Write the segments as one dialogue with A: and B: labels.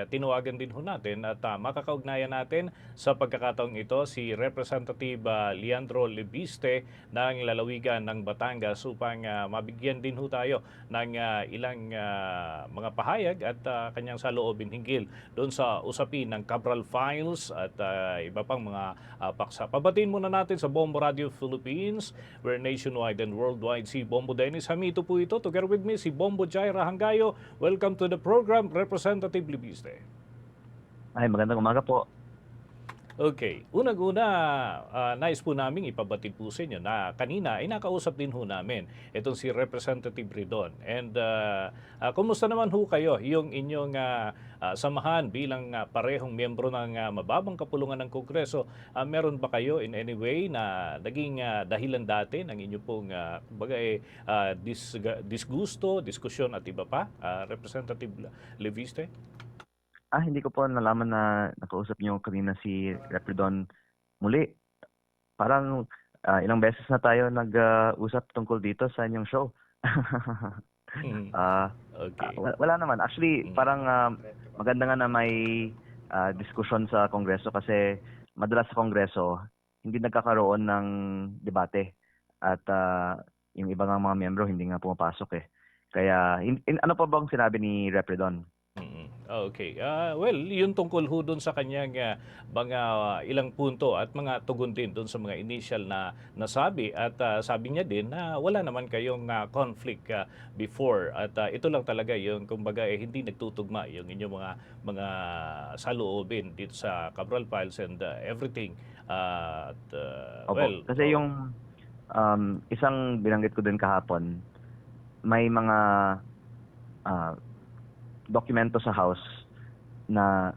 A: Tinawagan din ho natin at makakaugnayan natin sa pagkakataong ito si Representative Leandro Lebiste ng lalawigan ng Batangas upang mabigyan din ho tayo ng ilang mga pahayag at kanyang saloobin hinggil doon sa usapin ng Cabral Files at iba pang mga paksa. Pabatiin muna natin sa Bombo Radio Philippines, where nationwide and worldwide si Bombo Dennis Hamito po ito. Together with me si Bombo Jaira Hangayo. Welcome to the program, Representative Lebiste.
B: Ay, magandang umaga po.
A: Okay. Unang-una, nais po namin ipabatid po sa inyo na kanina ay nakausap din ho namin itong si Representative Ridon. And kumusta naman ho kayo, yung inyong samahan bilang parehong miyembro ng mababang kapulungan ng Kongreso? Meron ba kayo in any way na naging dahilan dati ng inyo pong disgusto, diskusyon at iba pa? Representative Leviste?
B: Hindi ko po nalaman na nakausap niyo kanina si Repridon muli. Parang ilang beses na tayo nag-usap tungkol dito sa inyong show.
A: Okay.
B: Wala naman. Actually, parang maganda nga na may diskusyon sa Kongreso kasi madalas sa Kongreso, hindi nagkakaroon ng debate. At yung iba nga mga miyembro, hindi nga pumapasok eh. Kaya, ano pa bang sinabi ni Repridon?
A: Okay. Well, yun tungkol ho doon sa kanyang mga ilang punto at mga tugon din doon sa mga initial na nasabi. At sabi niya din na wala naman kayong conflict before. At ito lang talaga yung kumbaga hindi nagtutugma yung inyong mga saloobin dito sa Cabral Files and everything.
B: Opo. Kasi yung isang binanggit ko din kahapon, may mga dokumento sa House na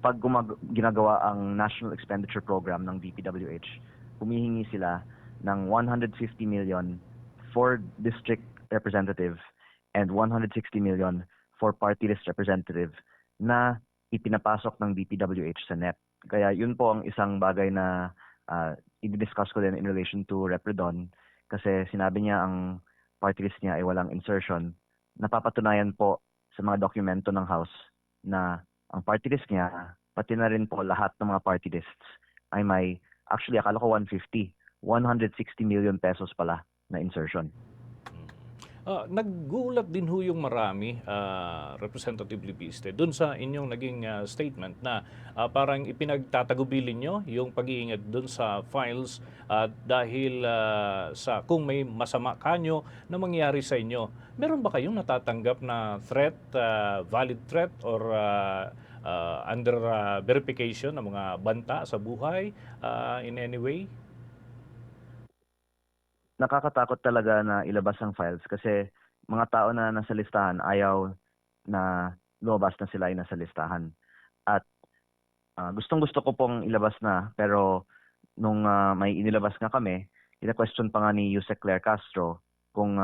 B: pag ginagawa ang National Expenditure Program ng DPWH, humihingi sila ng 150 million for district representative and 160 million for party list representative na ipinapasok ng DPWH sa NEP. Kaya yun po ang isang bagay na i-discuss ko din in relation to Repridon kasi sinabi niya ang party list niya ay walang insertion. Napapatunayan po sa mga dokumento ng House na ang party list niya, pati na rin po lahat ng mga party lists ay may, actually akala ko 160 million pesos pala na insertion.
A: Naggulat din ho yung marami, Representative Libiste, dun sa inyong naging statement na parang ipinagtatagubilin nyo yung pag-iingat dun sa files dahil sa kung may masama kanyo na mangyari sa inyo. Meron ba kayong natatanggap na threat, valid threat or under verification ng mga banta sa buhay in any way?
B: Nakakatakot talaga na ilabas ang files kasi mga tao na nasa listahan ayaw na lumabas na sila ay nasa listahan. At gustong-gusto ko pong ilabas na pero nung may inilabas nga kami, ina-question pa nga ni Yusek Claire Castro kung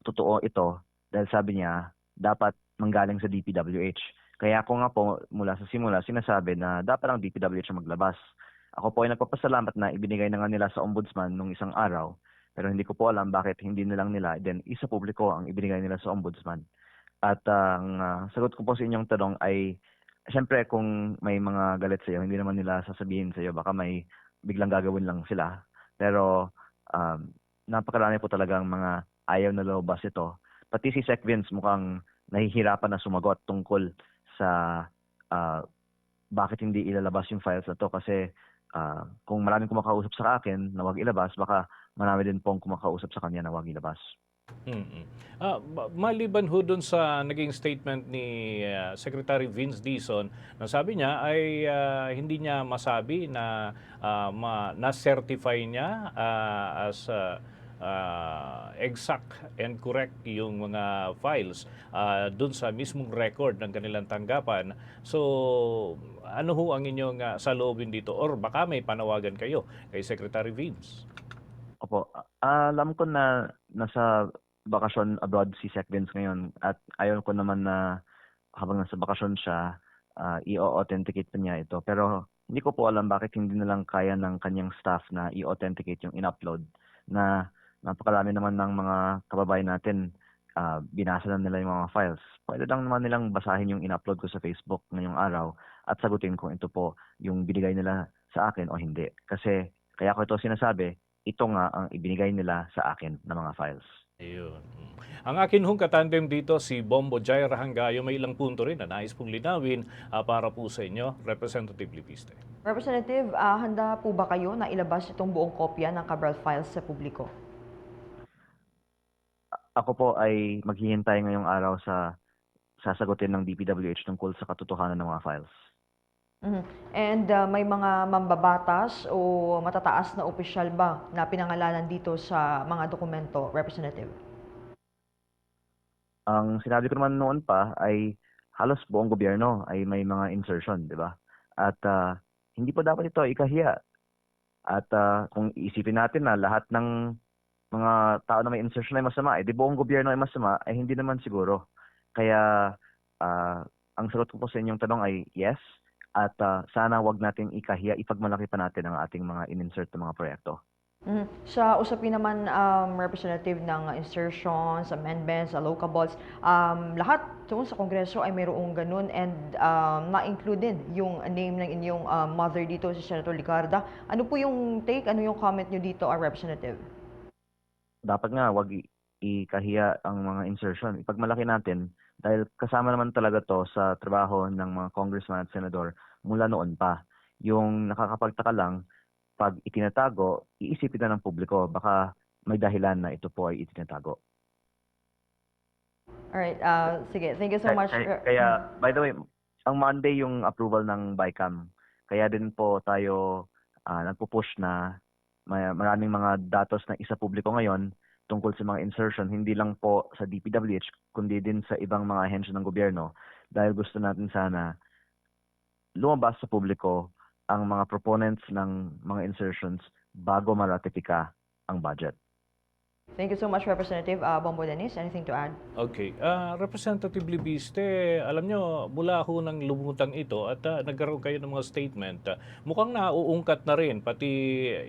B: totoo ito dahil sabi niya dapat manggaling sa DPWH. Kaya ako nga po mula sa simula sinasabi na dapat ang DPWH ang maglabas. Ako po ay nagpapasalamat na ibinigay na nga nila sa ombudsman nung isang araw. Pero hindi ko po alam bakit hindi nilang nila, then isa publiko ang ibinigay nila sa ombudsman. At ang sagot ko po sa inyong tanong ay, siyempre kung may mga galit sa iyo, hindi naman nila sasabihin sa iyo, baka may biglang gagawin lang sila. Pero napakarami po talagang mga ayaw na lumabas ito. Pati si Sec Vince mukhang nahihirapan na sumagot tungkol sa bakit hindi ilalabas yung files na to kasi kung maraming kumakausap sa akin na wag ilabas, baka marami din pong kumakausap sa kanya na wag ilabas.
A: Maliban ho dun sa naging statement ni Secretary Vince Dizon na sabi niya ay hindi niya masabi na na-certify niya as exact and correct yung mga files dun sa mismong record ng kanilang tanggapan. So, ano ho ang inyong saloobin dito? Or baka may panawagan kayo kay Secretary Vince?
B: Opo. Alam ko na nasa bakasyon abroad si Sec Vince ngayon at ayaw ko naman na habang nasa bakasyon siya, i-authenticate pa niya ito. Pero hindi ko po alam bakit hindi na lang kaya ng kanyang staff na i-authenticate yung in-upload na napakarami naman ng mga kababayan natin binasa na nila yung mga files, pwede lang naman nilang basahin yung in-upload ko sa Facebook ngayong araw at sagutin kung ito po yung binigay nila sa akin o hindi. Kasi kaya ko ito sinasabi, ito nga ang ibinigay nila sa akin na mga files.
A: Ayun. Ang akin hong katandem dito, si Bombo Jai Rahanggayo, may ilang punto rin na nais pong linawin para po sa inyo, Representative Libiste.
C: Representative, handa po ba kayo na ilabas itong buong kopya ng Cabral Files sa publiko?
B: Ako po ay maghihintay ngayong araw sa sasagutin ng DPWH tungkol sa katotohanan ng mga files.
C: Mhm. And may mga mambabatas o matataas na opisyal ba na pinangalanan dito sa mga dokumento, Representative?
B: Ang sinabi ko naman noon pa ay halos buong gobyerno ay may mga insertion, di ba? At hindi po dapat ito ikahiya. At kung iisipin natin na lahat ng mga tao na may insertion ay masama, di buong gobyerno ay masama, ay hindi naman siguro. Kaya ang sagot ko po sa inyong tanong ay yes. At sana wag natin ikahiya, ipagmalaki pa natin ang ating mga in-insert na mga proyekto.
C: Sa usapin naman, Representative, ng insertions, amendments, allocables, lahat doon sa Kongreso ay mayroong ganun and na-include din yung name ng inyong mother dito, si Senator Licarda. Ano po yung take, ano yung comment nyo dito, Representative?
B: Dapat nga wag ikahiya ang mga insertion. Ipagmalaki natin dahil kasama naman talaga to sa trabaho ng mga congressman at senador mula noon pa. Yung nakakapagtaka lang, pag itinatago, iisipin na ng publiko, baka may dahilan na ito po ay itinatago.
C: Alright, sige. Thank you so much.
B: Kaya, by the way, ang Monday yung approval ng BICAM. Kaya din po tayo nagpo-push na maraming mga datos na isa publiko ngayon tungkol sa mga insertion, hindi lang po sa DPWH, kundi din sa ibang mga ahensya ng gobyerno. Dahil gusto natin sana lumabas sa publiko ang mga proponents ng mga insertions bago maratifika ang budget.
C: Thank you so much, Representative Bombo Dennis. Anything to add?
A: Okay. Representative Libiste, alam nyo, mula ho ng lumutang ito at nagkaroon kayo ng mga statement, mukhang nauungkat na rin, pati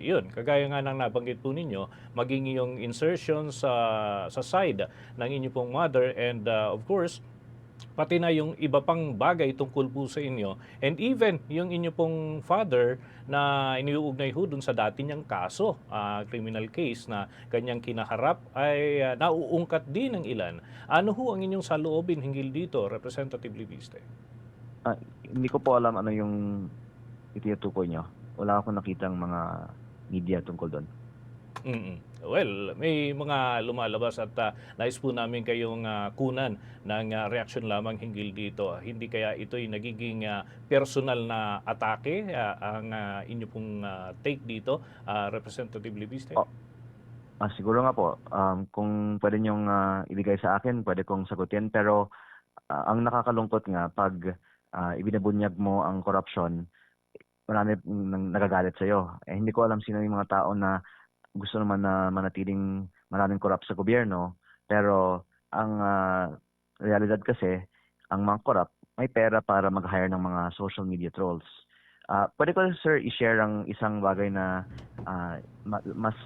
A: yun, kagaya nga ng nabanggit po ninyo, maging yung insertion sa side ng inyo pong mother and of course, pati na yung iba pang bagay tungkol po sa inyo and even yung inyo pong father na iniuugnay ho dun sa dati niyang kaso, criminal case na kanyang kinaharap ay nauungkat din ng ilan. Ano ho ang inyong saloobin hinggil dito, Representative Libiste?
B: Hindi ko po alam ano yung itinutukoy nyo. Wala akong nakitang mga media tungkol doon.
A: Well, may mga lumalabas at nais po namin kayong kunan ng reaksyon lamang hinggil dito. Hindi kaya ito'y nagiging personal na atake ang inyo pong take dito, Representative Libiste?
B: Siguro nga po, kung pwede nyong ibigay sa akin, pwede kong sagutin. Pero ang nakakalungkot nga, pag ibinabunyag mo ang korupsyon, marami nagagalit sa'yo. Hindi ko alam sino yung mga tao na gusto naman na manatiling maraming corrupt sa gobyerno, pero ang realidad kasi, ang mga corrupt may pera para mag-hire ng mga social media trolls. Pwede ko, sir, i-share ang isang bagay na mas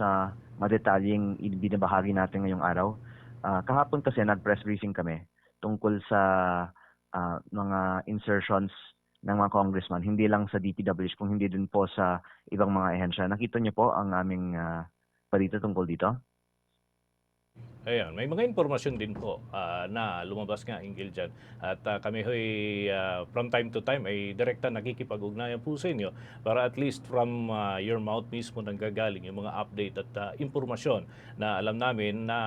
B: madetalyeng ibinabahagi natin ngayong araw. Kahapon kasi nag-press briefing kami tungkol sa mga insertions ng mga congressman, hindi lang sa DPWH, kung hindi din po sa ibang mga ehensya. Nakita niyo po ang aming balita tungkol dito?
A: Ayan, may mga informasyon din po na lumabas nga hinggil dyan. At kami ho'y from time to time ay direkta nakikipag-ugnayan po sa inyo para at least from your mouth mismo nanggagaling yung mga update at informasyon na alam namin na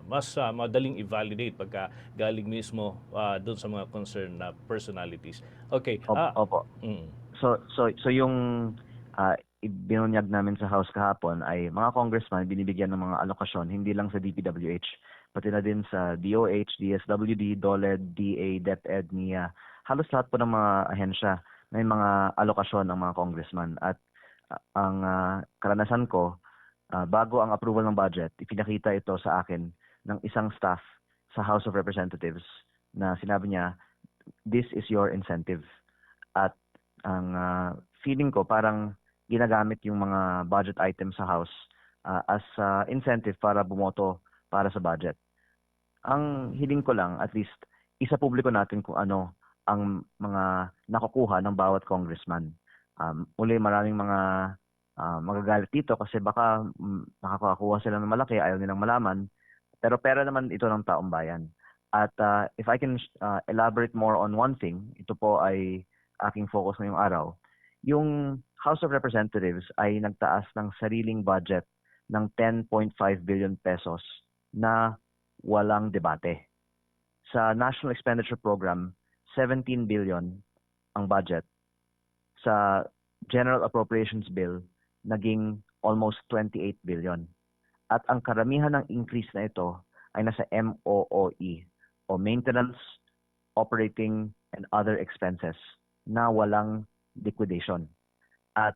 A: mas madaling i-validate pagka galing mismo doon sa mga concerned na personalities. Okay.
B: Opo. So yung binunyag namin sa House kahapon ay mga congressman binibigyan ng mga alokasyon, hindi lang sa DPWH, pati na din sa DOH, DSWD, DOLED, DA, DepEd, NIA. Halos lahat po ng mga ahensya may mga alokasyon ng mga congressman. At ang karanasan ko, bago ang approval ng budget, ipinakita ito sa akin ng isang staff sa House of Representatives na sinabi niya, this is your incentive. At ang feeling ko parang ginagamit yung mga budget items sa House as incentive para bumoto para sa budget. Ang hiling ko lang, at least, isa publiko natin kung ano ang mga nakukuha ng bawat congressman. Uli, maraming mga magagalit dito kasi baka nakakakuha sila ng malaki, ayaw nilang malaman. Pero pera naman ito ng taong bayan. At if I can elaborate more on one thing, ito po ay aking focus ngayong araw. Yung House of Representatives ay nagtaas ng sariling budget ng 10.5 billion pesos na walang debate. Sa National Expenditure Program, 17 billion ang budget. Sa General Appropriations Bill, naging almost 28 billion. At ang karamihan ng increase na ito ay nasa MOOE o Maintenance, Operating, and Other Expenses na walang liquidation. At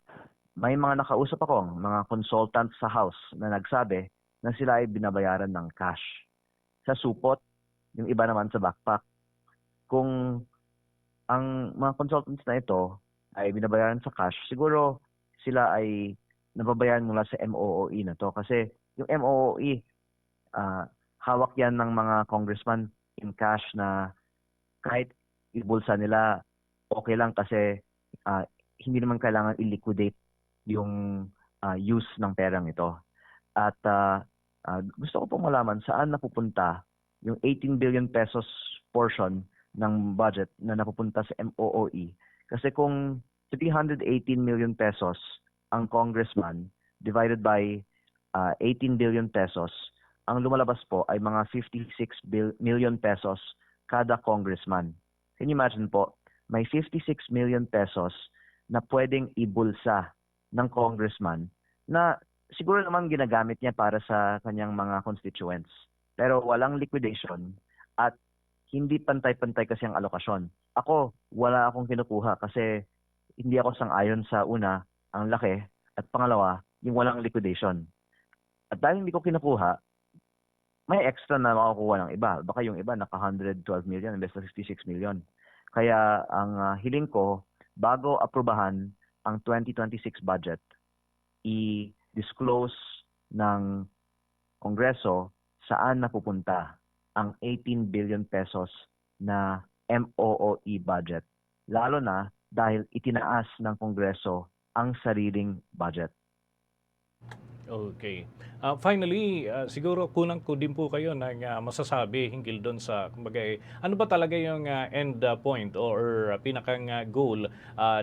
B: may mga nakausap akong mga consultants sa House na nagsabi na sila ay binabayaran ng cash. Sa supot, yung iba naman sa backpack. Kung ang mga consultants na ito ay binabayaran sa cash, siguro sila ay nababayaran mula sa MOOE na to. Kasi yung MOOE, hawak yan ng mga congressman in cash na kahit ibulsa nila, okay lang kasi hindi naman kailangan i-liquidate yung use ng perang ito. At gusto ko pong malaman saan napupunta yung 18 billion pesos portion ng budget na napupunta sa MOOE. Kasi kung 318 million pesos ang congressman divided by 18 billion pesos, ang lumalabas po ay mga 56 million pesos kada congressman. Can you imagine po, may 56 million pesos na pwedeng ibulsa ng congressman na siguro naman ginagamit niya para sa kanyang mga constituents. Pero walang liquidation at hindi pantay-pantay kasi ang alokasyon. Ako, wala akong kinukuha kasi hindi ako sang-ayon sa una, ang laki, at pangalawa, yung walang liquidation. At dahil hindi ko kinukuha, may extra na makukuha ng iba. Baka yung iba naka 112 million imbes na 56 million. Kaya ang hiling ko, bago aprubahan ang 2026 budget, i-disclose ng Kongreso saan napupunta ang 18 billion pesos na MOOE budget. Lalo na dahil itinaas ng Kongreso ang sariling budget.
A: Okay. Finally, siguro kunang ko din po kayo ng masasabi hinggil doon sa, kumbaga, ano ba talaga yung end point or pinakang goal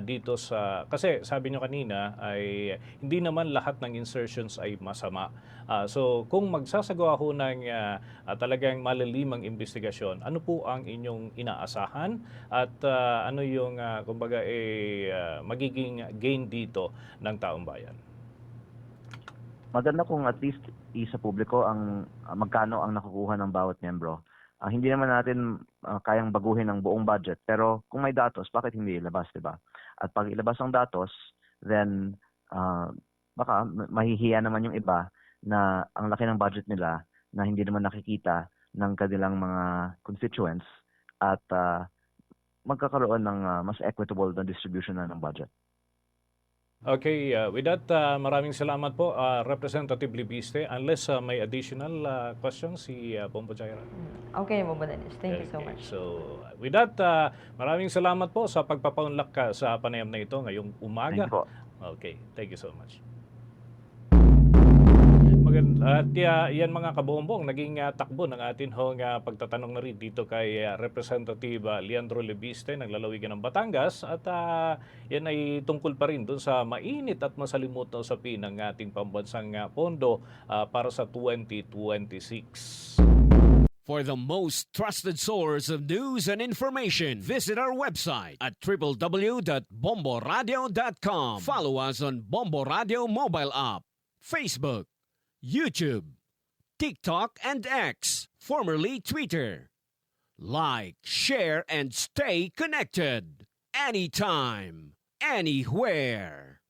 A: dito sa, kasi sabi nyo kanina ay hindi naman lahat ng insertions ay masama. So kung magsasagawa ho ng talagang malalimang investigasyon, ano po ang inyong inaasahan at ano yung kumbaga magiging gain dito ng taong bayan?
B: Maganda kung at least isa publiko ang magkano ang nakukuha ng bawat membro. Hindi naman natin kayang baguhin ang buong budget, pero kung may datos, bakit hindi ilabas, di ba? At pag ilabas ang datos, then baka mahihiya naman yung iba na ang laki ng budget nila na hindi naman nakikita ng kanilang mga constituents at magkakaroon ng mas equitable na distribution na ng budget.
A: Okay, with that, maraming salamat po, Representative Libiste. Unless may additional questions, si Bombo Jaira.
C: Okay naman ba, Dennis? Thank you so
A: Okay,
C: much.
A: so with that, maraming salamat po sa pagpapaunlak sa panayam na ito ngayong umaga.
B: Thank you po.
A: Okay, thank you so much. At yan mga kabombong, naging takbo ng atin hong pagtatanong na rin dito kay Representative Leandro Libiste ng lalawigan ng Batangas at yan ay tungkol pa rin doon sa mainit at masalimot na usapin ng ating pambansang pondo para sa 2026.
D: For the most trusted source of news and information, visit our website at www.bomboradio.com. Follow us on Bombo Radio mobile app, Facebook, YouTube, TikTok, and X, formerly Twitter. Like, share, and stay connected. Anytime, anywhere.